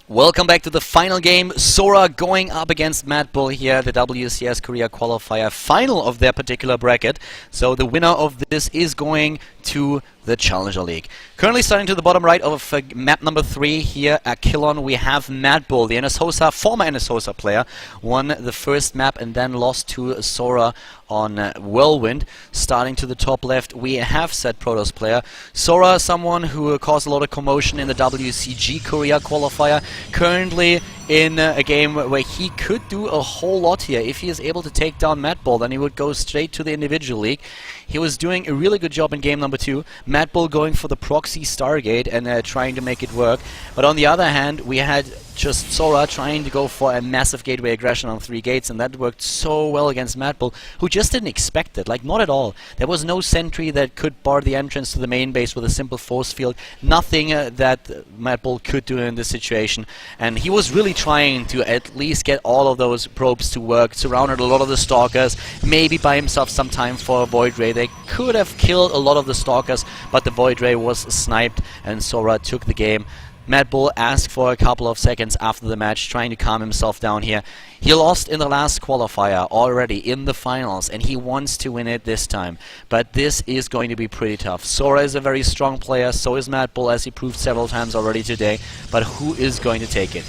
Welcome back to the final game. Sora going up against MadBull here, the WCS Korea Qualifier final of their particular bracket. So the winner of this is going to the Challenger League. Currently starting to the bottom right of map number 3 here at Khaldor, we have MadBull, the former NSOSA player, won the first map and then lost to Sora on Whirlwind. Starting to the top left, we have said Protoss player. Sora, someone who caused a lot of commotion in the WCG Korea Qualifier, currently in a game where he could do a whole lot here. If he is able to take down MadBull, then he would go straight to the individual league. He was doing a really good job in game number 2. MadBull going for the proxy Stargate and trying to make it work. But on the other hand, we had just Sora trying to go for a massive gateway aggression on 3 gates, and that worked so well against MadBull, who just didn't expect it, like not at all. There was no sentry that could bar the entrance to the main base with a simple force field, nothing that MadBull could do in this situation, and he was really trying to at least get all of those probes to work, surrounded a lot of the stalkers, maybe buy himself some time for a Void Ray. They could have killed a lot of the stalkers, but the Void Ray was sniped and Sora took the game. MadBull asked for a couple of seconds after the match, trying to calm himself down here. He lost in the last qualifier already in the finals, and he wants to win it this time. But this is going to be pretty tough. Sora is a very strong player, so is MadBull, as he proved several times already today. But who is going to take it?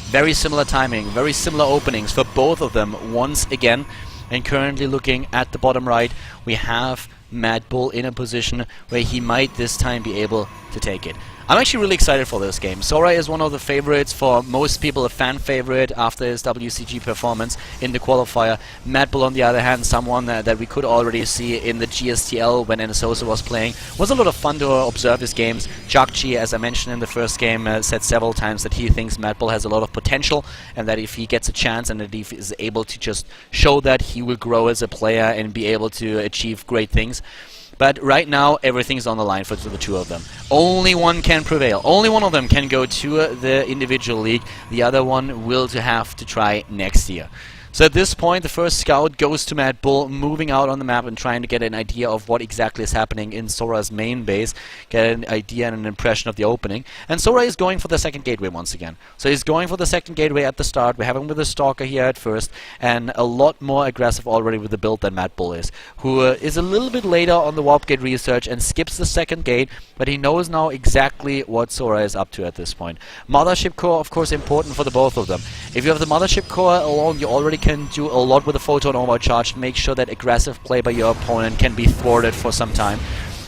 Very similar timing, very similar openings for both of them once again. And currently looking at the bottom right, we have MadBull in a position where he might this time be able to take it. I'm actually really excited for this game. Sora is one of the favorites, for most people a fan favorite after his WCG performance in the qualifier. MadBull, on the other hand, someone that we could already see in the GSTL when NSOSA was playing. Was a lot of fun to observe his games. Jakchi, as I mentioned in the first game, said several times that he thinks MadBull has a lot of potential, and that if he gets a chance and that he is able to just show that, he will grow as a player and be able to achieve great things. But right now, everything's on the line for the two of them. Only one can prevail. Only one of them can go to the individual league. The other one will have to try next year. So at this point, the first scout goes to MadBull, moving out on the map and trying to get an idea of what exactly is happening in Sora's main base, get an idea and an impression of the opening. And Sora is going for the second gateway once again. So he's going for the second gateway at the start. We have him with a Stalker here at first, and a lot more aggressive already with the build than MadBull is, who is a little bit later on the warp gate research and skips the second gate, but he knows now exactly what Sora is up to at this point. Mothership core, of course, important for the both of them. If you have the Mothership core alone, you already can do a lot with a photon overcharge to make sure that aggressive play by your opponent can be thwarted for some time.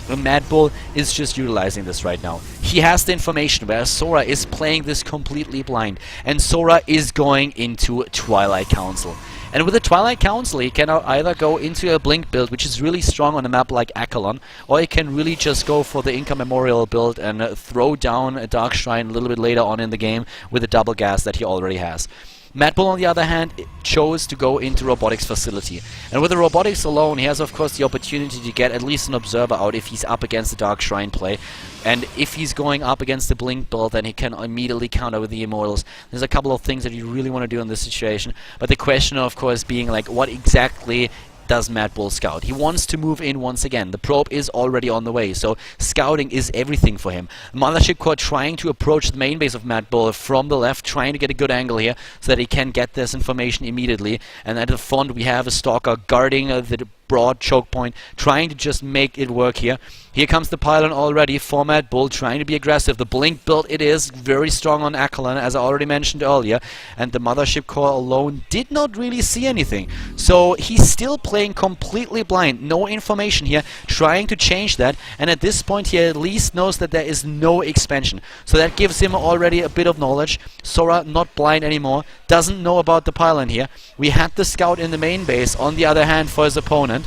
And MadBull is just utilizing this right now. He has the information, whereas Sora is playing this completely blind. And Sora is going into Twilight Council. And with the Twilight Council, he can either go into a Blink build, which is really strong on a map like Khaldor, or he can really just go for the Inca Memorial build and throw down a Dark Shrine a little bit later on in the game with the double gas that he already has. MadBull, on the other hand, chose to go into Robotics Facility. And with the Robotics alone, he has, of course, the opportunity to get at least an Observer out if he's up against the Dark Shrine play. And if he's going up against the Blink build, then he can immediately counter with the Immortals. There's a couple of things that you really want to do in this situation. But the question, of course, being like, what exactly does MadBull scout? He wants to move in once again. The probe is already on the way, so scouting is everything for him. Mothership core trying to approach the main base of MadBull from the left, trying to get a good angle here so that he can get this information immediately. And at the front we have a Stalker guarding the broad choke point, trying to just make it work here. Here comes the pylon already for MadBull, trying to be aggressive. The Blink build, it is very strong on Khaldor, as I already mentioned earlier, and the Mothership core alone did not really see anything. So he's still playing completely blind, no information here, trying to change that, and at this point he at least knows that there is no expansion. So that gives him already a bit of knowledge. Sora not blind anymore, doesn't know about the pylon here. We had the scout in the main base, on the other hand, for his opponent.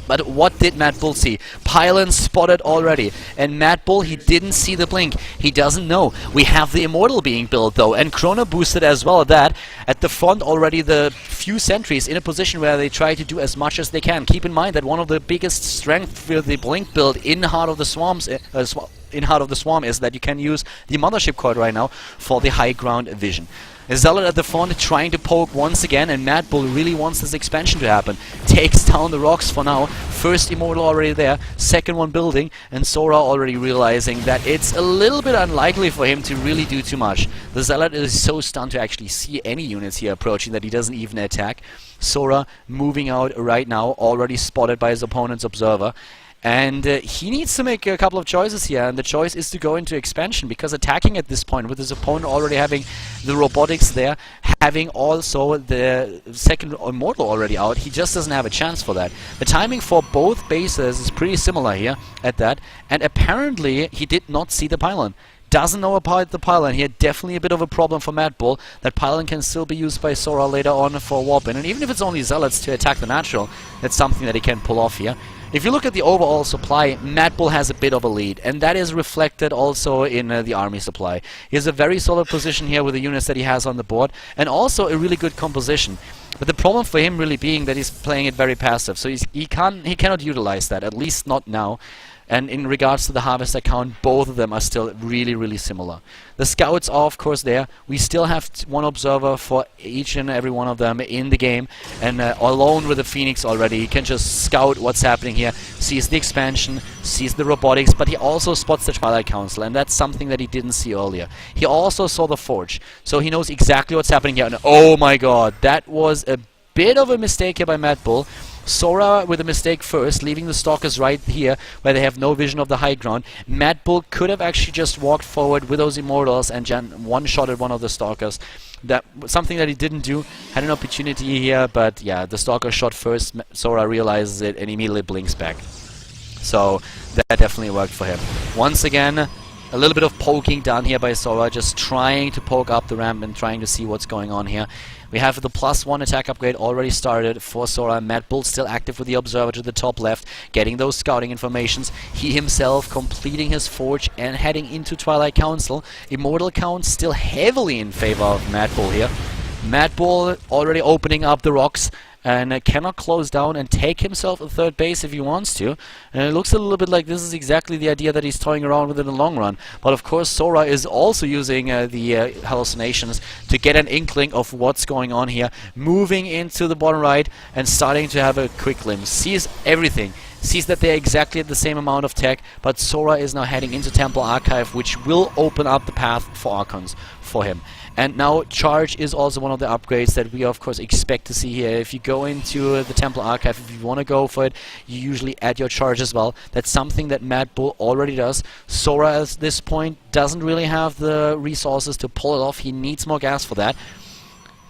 But what did MadBull see? Pylon spotted already. And MadBull, he didn't see the Blink. He doesn't know. We have the Immortal being built though, and Chrono boosted as well. That at the front already, the few sentries in a position where they try to do as much as they can. Keep in mind that one of the biggest strengths for the Blink build in Heart of the Swamps in Heart of the Swarm is that you can use the Mothership Court right now for the high ground vision. A Zealot at the front trying to poke once again, and MadBull really wants this expansion to happen. Takes down the rocks for now. First Immortal already there, second one building, and Sora already realizing that it's a little bit unlikely for him to really do too much. The Zealot is so stunned to actually see any units here approaching that he doesn't even attack. Sora moving out right now, already spotted by his opponent's observer. And he needs to make a couple of choices here, and the choice is to go into expansion, because attacking at this point, with his opponent already having the robotics there, having also the second Immortal already out, he just doesn't have a chance for that. The timing for both bases is pretty similar here at that, and apparently he did not see the pylon. Doesn't know about the pylon here. Definitely a bit of a problem for MadBull. That pylon can still be used by Sora later on for warp in, and even if it's only Zealots to attack the natural, that's something that he can pull off here. If you look at the overall supply, MadBull has a bit of a lead, and that is reflected also in the army supply. He has a very solid position here with the units that he has on the board, and also a really good composition. But the problem for him really being that he's playing it very passive, so he cannot utilize that, at least not now. And in regards to the harvest account, both of them are still really, really similar. The scouts are of course there. We still have one observer for each and every one of them in the game, and alone with the Phoenix already, he can just scout what's happening here, sees the expansion, sees the robotics, but he also spots the Twilight Council, and that's something that he didn't see earlier. He also saw the Forge, so he knows exactly what's happening here. And oh my god, that was a bit of a mistake here by MadBull. Sora with a mistake first, leaving the Stalkers right here, where they have no vision of the high ground. MadBull could have actually just walked forward with those Immortals and one-shotted one of the Stalkers. That something that he didn't do. Had an opportunity here, but yeah, the Stalker shot first. Sora realizes it and immediately blinks back. So that definitely worked for him. Once again, a little bit of poking done here by Sora, just trying to poke up the ramp and trying to see what's going on here. We have the +1 attack upgrade already started for Sora. MadBull still active with the observer to the top left, getting those scouting informations. He himself completing his forge and heading into Twilight Council. Immortal count still heavily in favor of MadBull here. MadBull already opening up the rocks, and cannot close down and take himself a third base if he wants to. And it looks a little bit like this is exactly the idea that he's toying around with in the long run. But of course Sora is also using the hallucinations to get an inkling of what's going on here. Moving into the bottom right and starting to have a quick glimpse. Sees everything. Sees that they're exactly at the same amount of tech, but Sora is now heading into Templar Archive, which will open up the path for Archons for him. And now Charge is also one of the upgrades that we of course expect to see here. If you go into the Templar Archive, if you want to go for it, you usually add your Charge as well. That's something that MadBull already does. Sora at this point doesn't really have the resources to pull it off. He needs more gas for that.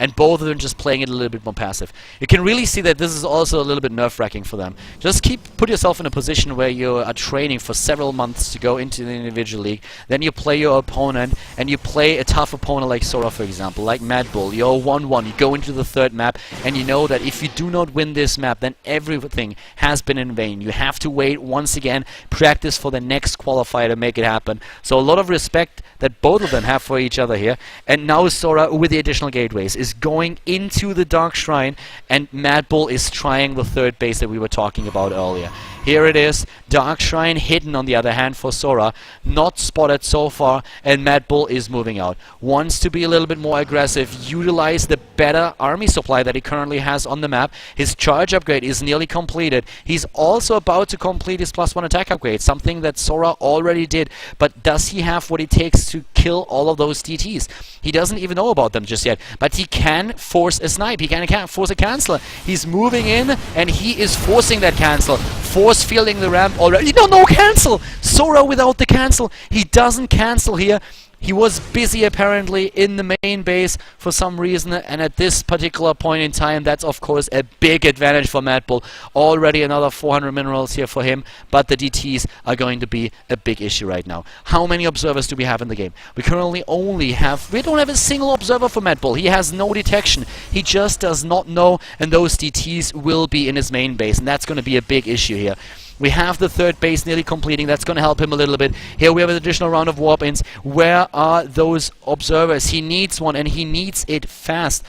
And both of them just playing it a little bit more passive. You can really see that this is also a little bit nerve-wracking for them. Just put yourself in a position where you are training for several months to go into the individual league. Then you play your opponent, and you play a tough opponent like Sora, for example, like MadBull. You're 1-1. You go into the third map, and you know that if you do not win this map, then everything has been in vain. You have to wait once again, practice for the next qualifier to make it happen. So a lot of respect that both of them have for each other here. And now Sora, with the additional gateways, is going into the Dark Shrine, and MadBull is trying the third base that we were talking about earlier. Here it is, Dark Shrine hidden on the other hand for Sora, not spotted so far, and MadBull is moving out. Wants to be a little bit more aggressive, utilize the better army supply that he currently has on the map. His charge upgrade is nearly completed. He's also about to complete his +1 attack upgrade, something that Sora already did, but does he have what it takes to kill all of those DTs? He doesn't even know about them just yet, but he can force a snipe, he can force a canceller. He's moving in, and he is forcing that cancel. Force fielding the ramp already. No cancel! Sora without the cancel. He doesn't cancel here. He was busy apparently in the main base for some reason, and at this particular point in time, that's of course a big advantage for MadBull. Already another 400 minerals here for him, but the DTs are going to be a big issue right now. How many observers do we have in the game? We currently we don't have a single observer for MadBull. He has no detection. He just does not know, and those DTs will be in his main base, and that's going to be a big issue here. We have the third base nearly completing. That's going to help him a little bit. Here we have an additional round of warp-ins. Where are those observers? He needs one, and he needs it fast.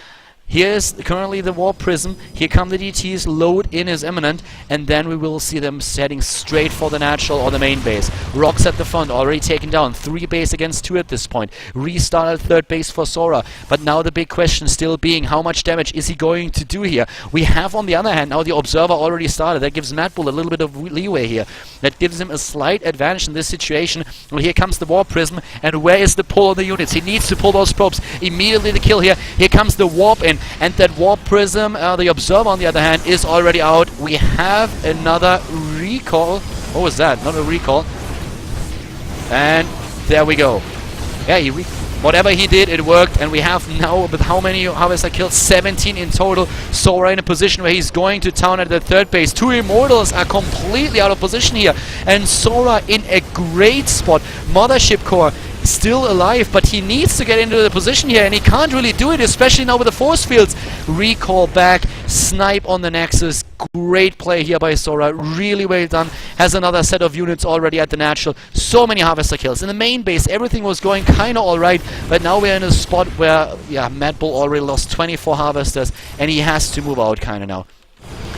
Here's currently the Warp Prism. Here come the DTs. Load in is imminent. And then we will see them heading straight for the natural or the main base. Rocks at the front, already taken down. 3 base against 2 at this point. Restart at third base for Sora. But now the big question still being, how much damage is he going to do here? We have, on the other hand, now the Observer already started. That gives MadBull a little bit of leeway here. That gives him a slight advantage in this situation. Well, here comes the Warp Prism. And where is the pull on the units? He needs to pull those probes. Immediately the kill here. Here comes the Warp in. And that Warp Prism, the Observer on the other hand, is already out. We have another recall. What was that? Not a recall. And there we go. Yeah, whatever he did, it worked. And we have now, with how many Harvester kills? 17 in total. Sora in a position where he's going to town at the third base. 2 Immortals are completely out of position here. And Sora in a great spot. Mothership Core still alive, but he needs to get into the position here, and he can't really do it, especially now with the force fields. Recall back, snipe on the Nexus. Great play here by Sora, really well done. Has another set of units already at the natural. So many Harvester kills. In the main base, everything was going kind of alright, but now we're in a spot where, yeah, MadBull already lost 24 Harvesters, and he has to move out kind of now.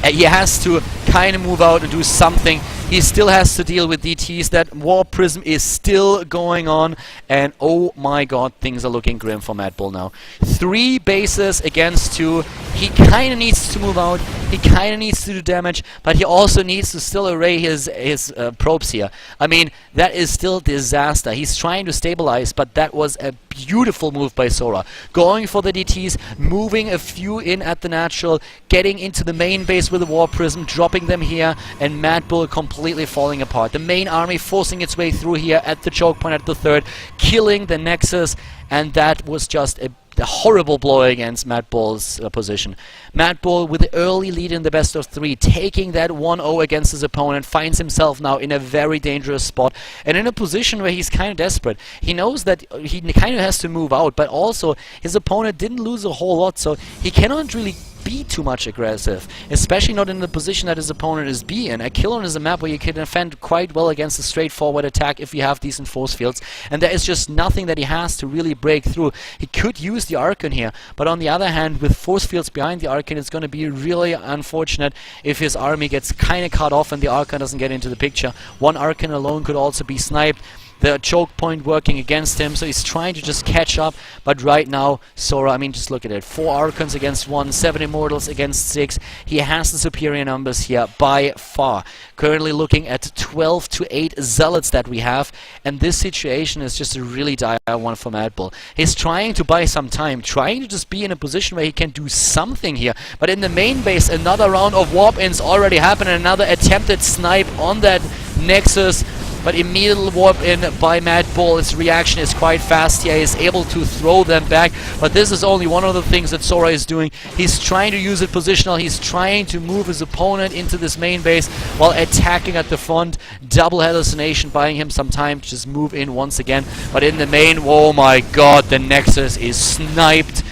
He has to kind of move out and do something. He still has to deal with DTs. That Warp Prism is still going on. And oh my god, things are looking grim for MadBull now. 3 bases against 2. He kind of needs to move out. He kind of needs to do damage. But he also needs to still array his probes here. I mean, that is still disaster. He's trying to stabilize, but that was a beautiful move by Sora. Going for the DTs, moving a few in at the natural, getting into the main base with the Warp Prism, dropping them here, and MadBull completely falling apart. The main army forcing its way through here at the choke point at the third, killing the Nexus, and that was just a horrible blow against MadBull's position. MadBull with the early lead in the best of 3, taking that 1-0 against his opponent, finds himself now in a very dangerous spot and in a position where he's kind of desperate. He knows that he kind of has to move out, but also his opponent didn't lose a whole lot, so he cannot really be too much aggressive, especially not in the position that his opponent is in. Khaldor is a map where you can defend quite well against a straightforward attack if you have decent force fields, and there is just nothing that he has to really break through. He could use the Archon here, but on the other hand, with force fields behind the Archon, it's going to be really unfortunate if his army gets kind of cut off and the Archon doesn't get into the picture. One Archon alone could also be sniped. The choke point working against him, so he's trying to just catch up. But right now, Sora, I mean, just look at it. 4 Archons against 1, 7 Immortals against 6. He has the superior numbers here by far. Currently looking at 12 to 8 Zealots that we have, and this situation is just a really dire one for MadBull. He's trying to buy some time, trying to just be in a position where he can do something here. But in the main base, another round of warp-ins already happened, and another attempted snipe on that Nexus. But immediate warp in by MadBull. His reaction is quite fast here. He's able to throw them back. But this is only one of the things that Sora is doing. He's trying to use it positional. He's trying to move his opponent into this main base while attacking at the front. Double hallucination, buying him some time to just move in once again. But in the main, oh my god, the Nexus is sniped.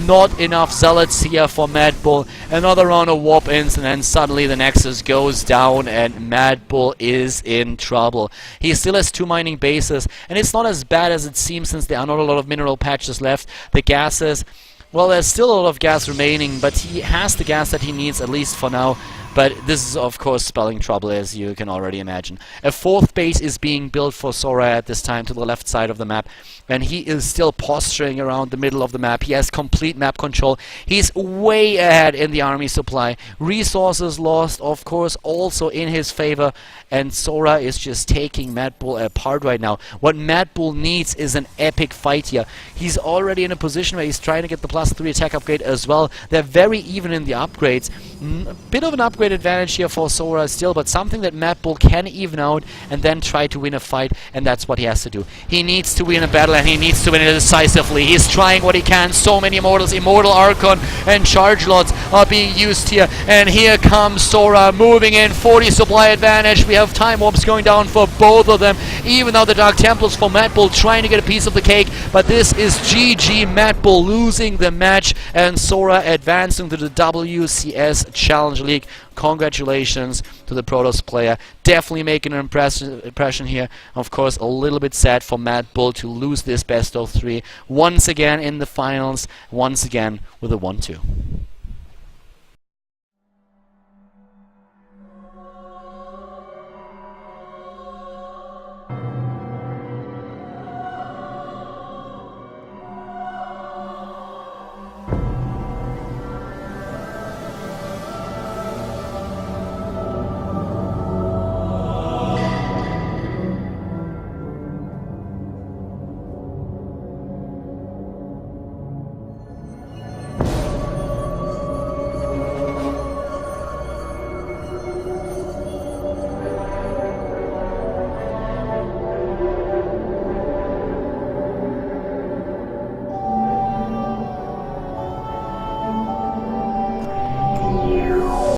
Not enough Zealots here for MadBull. Another round of warp-ins, and then suddenly the Nexus goes down and MadBull is in trouble. He still has 2 mining bases, and it's not as bad as it seems since there are not a lot of mineral patches left. The gases, well, there's still a lot of gas remaining, but he has the gas that he needs, at least for now. But this is, of course, spelling trouble, as you can already imagine. A 4th base is being built for Sora at this time to the left side of the map, and he is still posturing around the middle of the map. He has complete map control. He's way ahead in the army supply. Resources lost, of course, also in his favor, and Sora is just taking MadBull apart right now. What MadBull needs is an epic fight here. He's already in a position where he's trying to get the +3 attack upgrade as well. They're very even in the upgrades. A bit of an upgrade advantage here for Sora still, but something that MadBull can even out and then try to win a fight, and that's what he has to do. He needs to win a battle, and he needs to win it decisively. He's trying what he can. So many Immortals, Immortal Archon and Charge Lots are being used here, and here comes Sora moving in. 40 supply advantage. We have time warps going down for both of them, even though the Dark Templars for MadBull trying to get a piece of the cake, but this is GG. MadBull losing the match, and Sora advancing to the WCS Challenge League. Congratulations to the Protoss player. Definitely making an impression here. Of course, a little bit sad for MadBull to lose this best of 3 once again in the finals, once again with a 1-2.